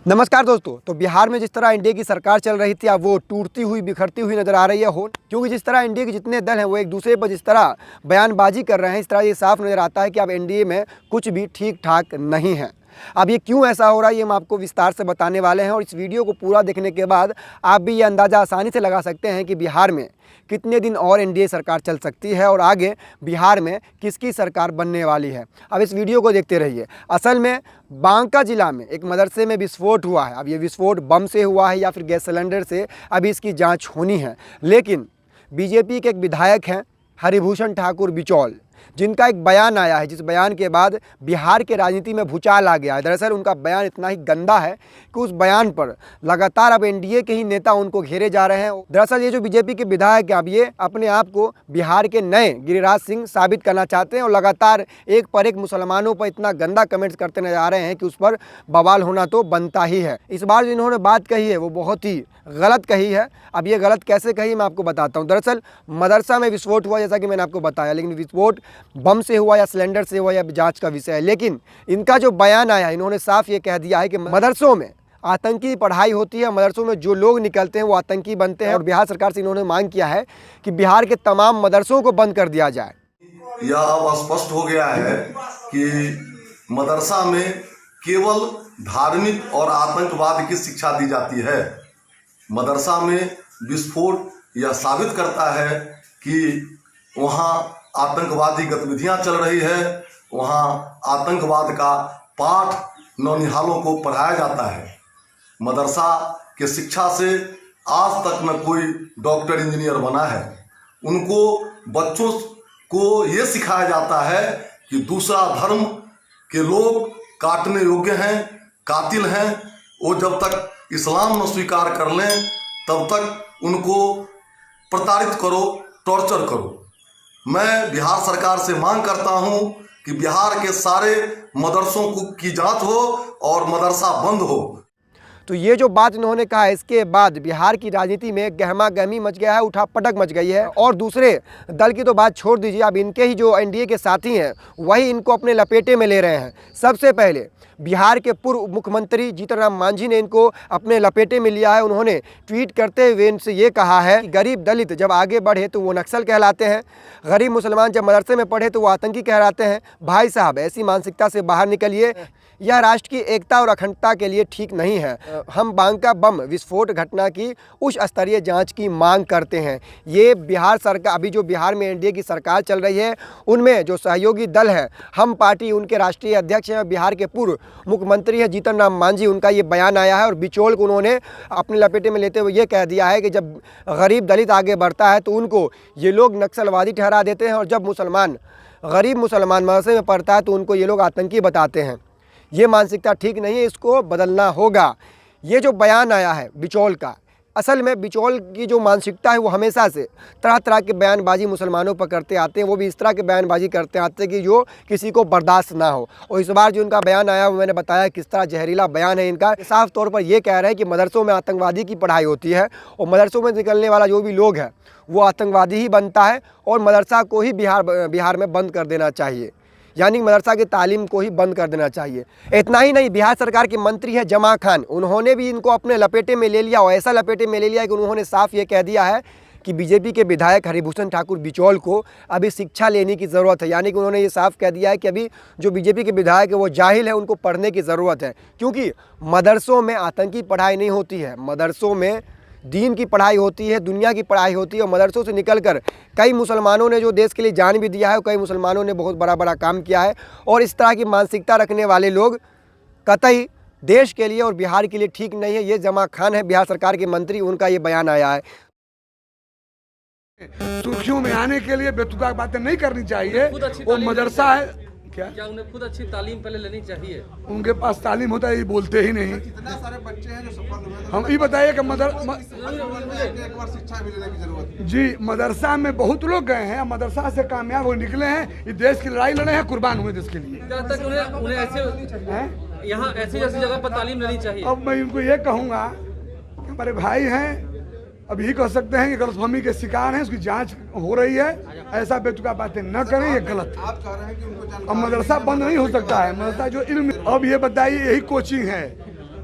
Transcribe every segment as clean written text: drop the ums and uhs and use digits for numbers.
नमस्कार दोस्तों। तो बिहार में जिस तरह एनडीए की सरकार चल रही थी अब वो टूटती हुई बिखरती हुई नजर आ रही है क्योंकि जिस तरह एनडीए के जितने दल हैं वो एक दूसरे पर जिस तरह बयानबाजी कर रहे हैं, इस तरह ये साफ नजर आता है कि अब एनडीए में कुछ भी ठीक ठाक नहीं है। अब ये क्यों ऐसा हो रहा है ये हम आपको विस्तार से बताने वाले हैं और इस वीडियो को पूरा देखने के बाद आप भी ये अंदाज़ा आसानी से लगा सकते हैं कि बिहार में कितने दिन और एनडीए सरकार चल सकती है और आगे बिहार में किसकी सरकार बनने वाली है। अब इस वीडियो को देखते रहिए। असल में बांका जिला में एक मदरसे में विस्फोट हुआ है। अब ये विस्फोट बम से हुआ है या फिर गैस सिलेंडर से, अभी इसकी जांच होनी है। लेकिन बीजेपी के एक विधायक हैं हरिभूषण ठाकुर बिचौल, जिनका एक बयान आया है, जिस बयान के बाद बिहार के राजनीति में भूचाल आ गया है। दरअसल उनका बयान इतना ही गंदा है कि उस बयान पर लगातार अब एनडीए के ही नेता उनको घेरे जा रहे हैं। दरअसल ये जो बीजेपी के विधायक हैं अब ये अपने आप को बिहार के नए गिरिराज सिंह साबित करना चाहते हैं और लगातार एक पर एक मुसलमानों पर इतना गंदा कमेंट्स करते नजर आ रहे हैं कि उस पर बवाल होना तो बनता ही है। इस बार जो इन्होंने बात कही है वो बहुत ही गलत कही है। अब ये गलत कैसे कही मैं आपको बताता हूँ। दरअसल मदरसा में विस्फोट हुआ जैसा कि मैंने आपको बताया, लेकिन विस्फोट बम से हुआ या सिलेंडर से हुआ या जांच का विषय है। लेकिन इनका जो बयान आया, इन्होंने साफ ये कह दिया है कि मदरसों में आतंकी पढ़ाई होती है, मदरसों में जो लोग निकलते हैं वो आतंकी बनते हैं और बिहार सरकार से इन्होंने मांग किया है कि बिहार के तमाम मदरसों को बंद कर दिया जाए। यह अब स्पष्ट हो गया है कि मदरसा में केवल धार्मिक और आतंकवाद की शिक्षा दी जाती है। मदरसा में विस्फोट यह साबित करता है कि वहाँ आतंकवादी गतिविधियां चल रही है, वहाँ आतंकवाद का पाठ नौनिहालों को पढ़ाया जाता है। मदरसा के शिक्षा से आज तक न कोई डॉक्टर इंजीनियर बना है। उनको बच्चों को ये सिखाया जाता है कि दूसरा धर्म के लोग काटने योग्य हैं, कातिल हैं। वो जब तक इस्लाम न स्वीकार कर लें तब तक उनको प्रताड़ित करो, टॉर्चर करो। मैं बिहार सरकार से मांग करता हूं कि बिहार के सारे मदरसों की जांच हो और मदरसा बंद हो। तो ये जो बात इन्होंने कहा, इसके बाद बिहार की राजनीति में गहमा गहमी मच गया है, उठापटक मच गई है। और दूसरे दल की तो बात छोड़ दीजिए, अब इनके ही जो एनडीए के साथी हैं वही इनको अपने लपेटे में ले रहे हैं। सबसे पहले बिहार के पूर्व मुख्यमंत्री जीतन राम मांझी ने इनको अपने लपेटे में लिया है। उन्होंने ट्वीट करते हुए इनसे ये कहा है कि गरीब दलित जब आगे बढ़े तो वो नक्सल कहलाते हैं, गरीब मुसलमान जब मदरसे में पढ़े तो वो आतंकी कहलाते हैं। भाई साहब, ऐसी मानसिकता से बाहर निकलिए। यह राष्ट्र की एकता और अखंडता के लिए ठीक नहीं है। हम बांका बम विस्फोट घटना की उच्च स्तरीय जांच की मांग करते हैं। ये बिहार सरकार, अभी जो बिहार में एनडीए की सरकार चल रही है उनमें जो सहयोगी दल है हम पार्टी, उनके राष्ट्रीय अध्यक्ष हैं बिहार के पूर्व मुख्यमंत्री है जीतन राम मांझी, उनका ये बयान आया है और बिचौल को उन्होंने अपने लपेटे में लेते हुए ये कह दिया है कि जब गरीब दलित आगे बढ़ता है तो उनको ये लोग नक्सलवादी ठहरा देते हैं और जब गरीब मुसलमान मदरसे में पढ़ता है तो उनको ये लोग आतंकी बताते हैं। ये मानसिकता ठीक नहीं है, इसको बदलना होगा। ये जो बयान आया है बिचौल का, असल में बिचौल की जो मानसिकता है वो हमेशा से तरह तरह के बयानबाजी मुसलमानों पर करते आते हैं। वो भी इस तरह के बयानबाजी करते आते हैं कि जो किसी को बर्दाश्त ना हो। और इस बार जो इनका बयान आया वो मैंने बताया किस तरह जहरीला बयान है इनका। साफ तौर पर ये कह रहे हैं कि मदरसों में आतंकवादी की पढ़ाई होती है और मदरसों में निकलने वाला जो भी लोग है वो आतंकवादी ही बनता है और मदरसा को ही बिहार में बंद कर देना चाहिए, यानी मदरसा की तालीम को ही बंद कर देना चाहिए। इतना ही नहीं, बिहार सरकार के मंत्री है जमा खान, उन्होंने भी इनको अपने लपेटे में ले लिया और ऐसा लपेटे में ले लिया कि उन्होंने साफ ये कह दिया है कि बीजेपी के विधायक हरिभूषण ठाकुर बिचौल को अभी शिक्षा लेने की ज़रूरत है। यानी कि उन्होंने ये साफ कह दिया है कि अभी जो बीजेपी के विधायक है वो जाहिल है, उनको पढ़ने की ज़रूरत है। क्योंकि मदरसों में आतंकी पढ़ाई नहीं होती है, मदरसों में दीन की पढ़ाई होती है, दुनिया की पढ़ाई होती है। और मदरसों से निकलकर कई मुसलमानों ने जो देश के लिए जान भी दिया है और कई मुसलमानों ने बहुत बड़ा बड़ा काम किया है। और इस तरह की मानसिकता रखने वाले लोग कतई देश के लिए और बिहार के लिए ठीक नहीं है। ये जमा खान है बिहार सरकार के मंत्री, उनका ये बयान आया है। सुर्खियों में आने के लिए बेतुका बातें नहीं करनी चाहिए। वो मदरसा है क्या उन्हें खुद अच्छी तालीम पहले लेनी चाहिए। उनके पास तालीम होता है, ये बोलते ही नहीं। कितने सारे बच्चे हैं जो सफल हुए हैं। हम ये बताइए कि एक बार शिक्षा भी लेने की जरूरत है। जी, मदरसा में बहुत लोग गए हैं, मदरसा से कामयाब हो निकले हैं, ये देश की लड़ाई लड़े हैं, कुर्बान हुए देश के लिए। जब तक उन्हें ऐसे यहाँ ऐसी जगह पर तालीम लेनी चाहिए। अब मैं उनको ये कहूँगा कि हमारे भाई हैं, अब यही कह सकते हैं कि गलतफहमी के शिकार हैं, उसकी जांच हो रही है। ऐसा बेतुका बातें न करें, ये गलत है। आप कह रहे हैं कि उनको अब मदरसा बंद नहीं हो सकता है, मदरसा जो इल्म। अब ये बताइए, यही कोचिंग है,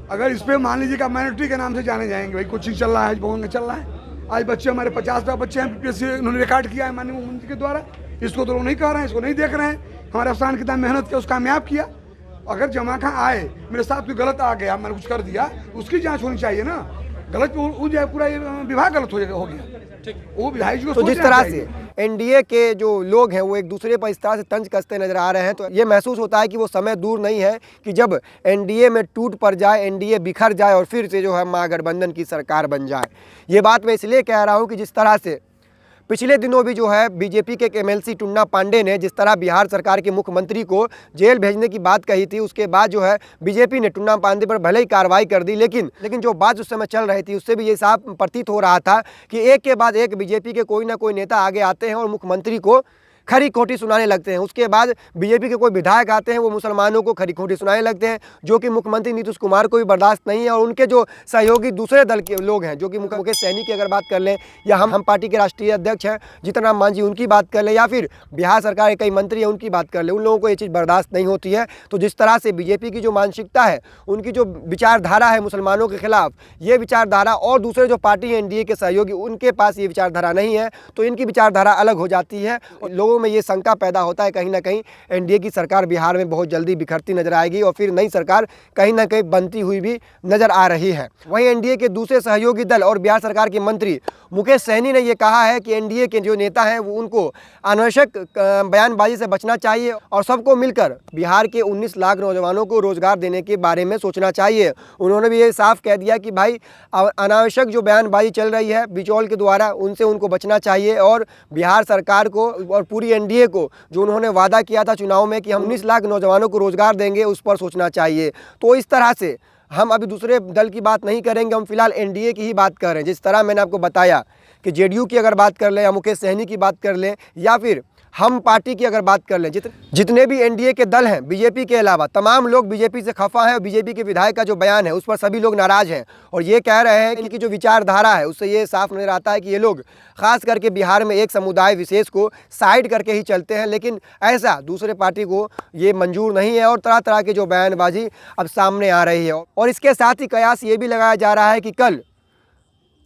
अगर इस पे मान लीजिए कि माइनॉरिटी के नाम से जाने जाएंगे, भाई कोचिंग चल रहा है, आज भवन चल रहा है, आज बच्चे हमारे 50 बच्चे हैं PPSC उन्होंने रिकॉर्ड किया है माननीय मुख्यमंत्री के द्वारा, इसको तो लोग नहीं कर रहे हैं, इसको नहीं देख रहे हैं। हमारे अफसान कितना मेहनत किया, उसका कामयाब किया। अगर जमा खां आए, मेरे साथ कोई गलत आ गया, मैंने कुछ कर दिया, उसकी जाँच होनी चाहिए ना। गलत हो जाए, पूरा विभाग गलत हो गया, वो विधायक जी को तो जिस सोचना तरह चाहिए। से एनडीए के जो लोग हैं वो एक दूसरे पर इस तरह से तंज कसते नजर आ रहे हैं, तो ये महसूस होता है कि वो समय दूर नहीं है कि जब एनडीए में टूट पड़ जाए, एनडीए बिखर जाए और फिर से जो है महागठबंधन की सरकार बन जाए। ये बात मैं इसलिए कह रहा हूँ कि जिस तरह से पिछले दिनों भी जो है बीजेपी के MLC टुन्ना पांडे ने जिस तरह बिहार सरकार के मुख्यमंत्री को जेल भेजने की बात कही थी, उसके बाद जो है बीजेपी ने टुन्ना पांडे पर भले ही कार्रवाई कर दी, लेकिन जो बात उस समय चल रही थी उससे भी ये साफ प्रतीत हो रहा था कि एक के बाद एक बीजेपी के कोई ना कोई नेता आगे आते हैं और मुख्यमंत्री को खरी खोटी सुनाने लगते हैं। उसके बाद बीजेपी के कोई विधायक आते हैं, वो मुसलमानों को खरी खोटी सुनाने लगते हैं, जो कि मुख्यमंत्री नीतीश कुमार को भी बर्दाश्त नहीं है। और उनके जो सहयोगी दूसरे दल के लोग हैं, जो कि मुकेश सहनी की अगर बात कर लें, या हम पार्टी के राष्ट्रीय अध्यक्ष हैं जीतन राम मांझी, उनकी बात कर लें, या फिर बिहार सरकार के कई मंत्री हैं उनकी बात कर लें, उन लोगों को ये चीज़ बर्दाश्त नहीं होती है। तो जिस तरह से बीजेपी की जो मानसिकता है, उनकी जो विचारधारा है मुसलमानों के खिलाफ, ये विचारधारा और दूसरे जो पार्टी है एनडीए के सहयोगी, उनके पास ये विचारधारा नहीं है, तो इनकी विचारधारा अलग हो जाती है। और लोगों में ये शंका पैदा होता है कहीं ना कहीं एनडीए की सरकार बिहार में बहुत जल्दी बिखरती नजर आएगी और फिर नई सरकार कहीं ना कहीं बनती हुई भी नजर आ रही है। वहीं एनडीए के दूसरे सहयोगी दल और बिहार सरकार के मंत्री मुकेश सहनी ने यह कहा है कि एनडीए के जो नेता हैं वो उनको अनावश्यक बयानबाजी से बचना चाहिए और सबको मिलकर बिहार के 19 लाख नौजवानों को रोजगार देने के बारे में सोचना चाहिए। उन्होंने भी ये साफ कह दिया कि भाई अनावश्यक जो बयानबाजी चल रही है बिचौल के द्वारा, उनसे उनको बचना चाहिए और बिहार सरकार को और पूरी एनडीए को जो उन्होंने वादा किया था चुनाव में कि हम 19 लाख नौजवानों को रोजगार देंगे, उस पर सोचना चाहिए। तो इस तरह से हम अभी दूसरे दल की बात नहीं करेंगे, हम फिलहाल एनडीए की ही बात कर रहे हैं। जिस तरह मैंने आपको बताया कि जेडीयू की अगर बात कर लें या मुकेश सहनी की बात कर लें या फिर हम पार्टी की अगर बात कर लें, जितने भी एनडीए के दल हैं बीजेपी के अलावा, तमाम लोग बीजेपी से खफा हैं और बीजेपी के विधायक का जो बयान है उस पर सभी लोग नाराज हैं और ये कह रहे हैं कि इनकी जो विचारधारा है उससे ये साफ नजर आता है कि ये लोग खास करके बिहार में एक समुदाय विशेष को साइड करके ही चलते हैं, लेकिन ऐसा दूसरे पार्टी को ये मंजूर नहीं है और तरह तरह की जो बयानबाजी अब सामने आ रही है। और इसके साथ ही कयास ये भी लगाया जा रहा है कि कल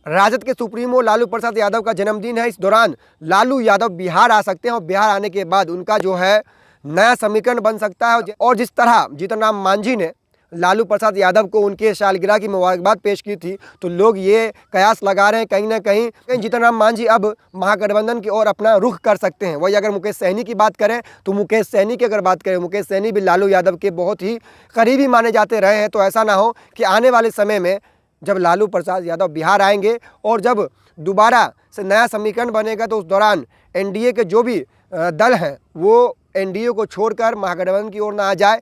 राजद के सुप्रीमो लालू प्रसाद यादव का जन्मदिन है। इस दौरान लालू यादव बिहार आ सकते हैं और बिहार आने के बाद उनका जो है नया समीकरण बन सकता है। और जिस तरह जीतन राम मांझी ने लालू प्रसाद यादव को उनके सालगिरह की मुबारकबाद पेश की थी, तो लोग ये कयास लगा रहे हैं कहीं ना कहीं जीतन राम मांझी अब महागठबंधन की ओर अपना रुख कर सकते हैं। वही अगर मुकेश सहनी की बात करें तो मुकेश सहनी की अगर बात करें, मुकेश सहनी भी लालू यादव के बहुत ही करीबी माने जाते रहे हैं। तो ऐसा ना हो कि आने वाले समय में जब लालू प्रसाद यादव बिहार आएंगे और जब दोबारा से नया समीकरण बनेगा तो उस दौरान एनडीए के जो भी दल हैं वो एनडीए को छोड़कर महागठबंधन की ओर ना आ जाए।